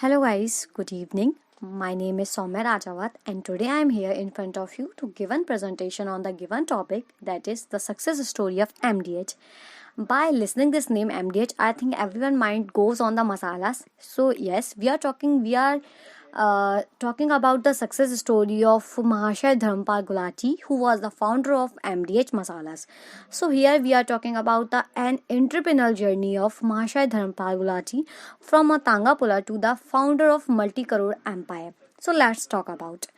Hello guys, good evening. My name is Soumya Rajawat and today I am here in front of you to give a presentation on the given topic, that is the success story of MDH. By listening this name MDH, I think everyone mind goes on the masalas. So yes, we are talking about the success story of Mahashaya Dharmpal Gulati, who was the founder of MDH Masalas. So here we are talking about an entrepreneurial journey of Mahashaya Dharmpal Gulati from a Tangapula to the founder of multi-crore empire. So let's talk about.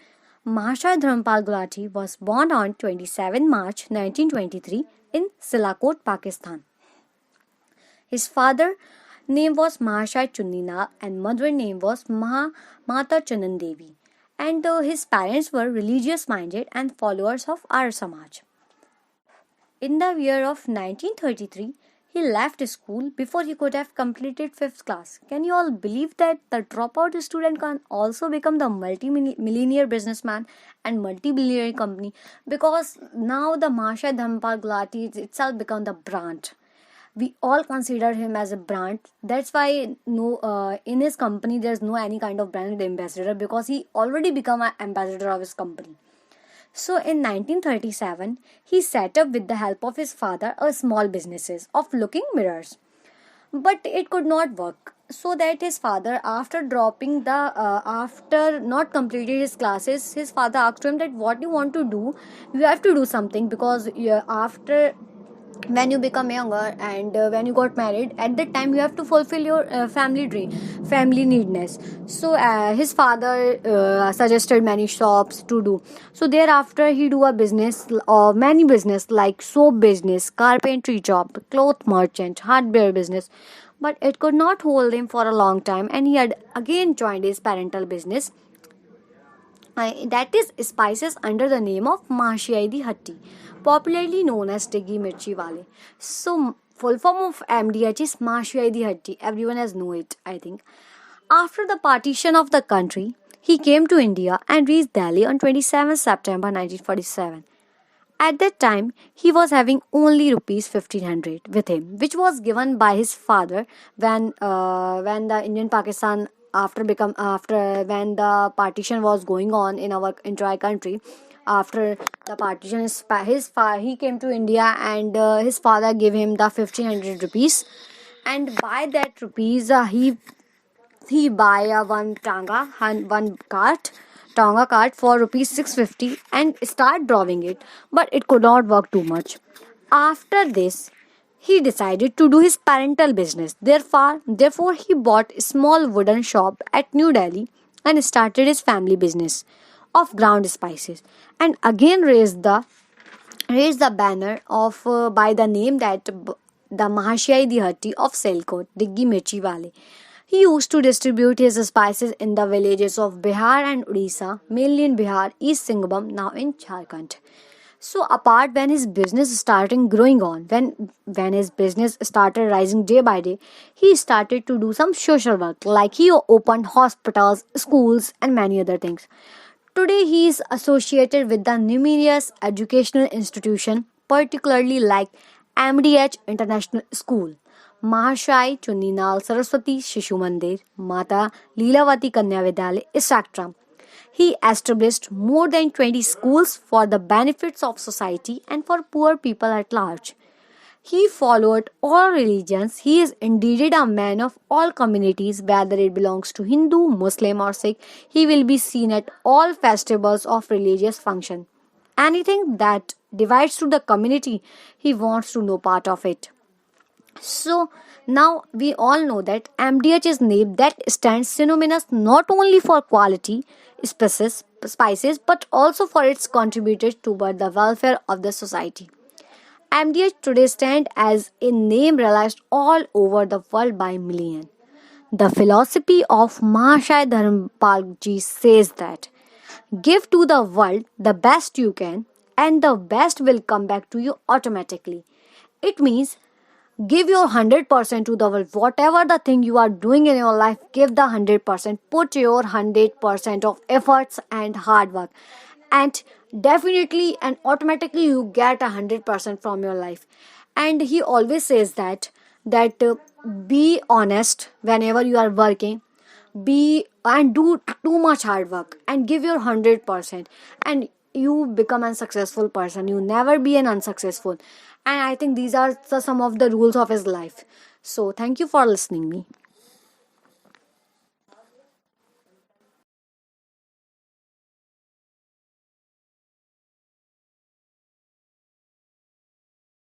Mahashaya Dharmpal Gulati was born on 27 March 1923 in Sialkot, Pakistan. His father name was Mahashaya Chunnina and mother name was Mata Chunan Devi. And his parents were religious minded and followers of Arya Samaj. In the year of 1933, he left school before he could have completed 5th class. Can you all believe that the dropout student can also become the multi-millionaire businessman and multi-billionaire company? Because now the Mahashaya Dharmpal Gulati itself become the brand. We all consider him as a brand. That's why no in his company there's no any kind of brand ambassador, because he already become an ambassador of his company. So in 1937, he set up with the help of his father a small businesses of looking mirrors. But it could not work. So that his father, after not completed his classes, his father asked him that what you want to do, you have to do something, because after when you become younger and when you got married, at that time you have to fulfill your family needness. So his father suggested many shops to do. So thereafter he do a business, many business like soap business, carpentry job, cloth merchant, hardware business. But it could not hold him for a long time, and he had again joined his parental business, that is spices, under the name of Mahashai Di Hatti, popularly known as Tiggi Mirchi Wale. So full form of MDH is Mahashai Di Hatti. Everyone has know it, I think. After the partition of the country, he came to India and reached Delhi on 27 September 1947. At that time, he was having only rupees 1500 with him, which was given by his father when the Indian Pakistan, after when the partition was going on in our entire country. After the partition, he came to India, and his father gave him the 1500 rupees, and by that rupees he buy a one Tonga cart for rupees 650 and start drawing it, but it could not work too much. After this, he decided to do his parental business. Therefore, he bought a small wooden shop at New Delhi and started his family business of ground spices, and again raised the banner of by the name the Mahashai Dihati of Selkot, Diggi Mirchi Wale. He used to distribute his spices in the villages of Bihar and Odisha, mainly in Bihar, East Singhbhum, now in Jharkhand. So apart when his business started growing on, when his business started rising day by day, he started to do some social work, like he opened hospitals, schools, and many other things. Today he is associated with the numerous educational institution, particularly like MDH International School, Mahashai Chunninal Saraswati Shishu Mandir, Mata Leelavati Kanya Vidyalaya, etc. He established more than 20 schools for the benefits of society and for poor people at large. He followed all religions. He is indeed a man of all communities, whether it belongs to Hindu, Muslim, or Sikh. He will be seen at all festivals of religious function. Anything that divides to the community, he wants to know part of it. So now we all know that MDH is name that stands synonymous not only for quality spices but also for its contributors toward the welfare of the society. MDH today stands as a name realized all over the world by millions. The philosophy of Mahashaya Dharmpal ji says that give to the world the best you can, and the best will come back to you automatically. It means give your 100% to the world. Whatever the thing you are doing in your life, give the 100%. Put your 100% of efforts and hard work, and definitely and automatically you get 100% from your life. And he always says that be honest whenever you are working. be and do too much hard work and give your 100%, and you become a successful person. You never be an unsuccessful. And I think these are some of the rules of his life. So thank you for listening me.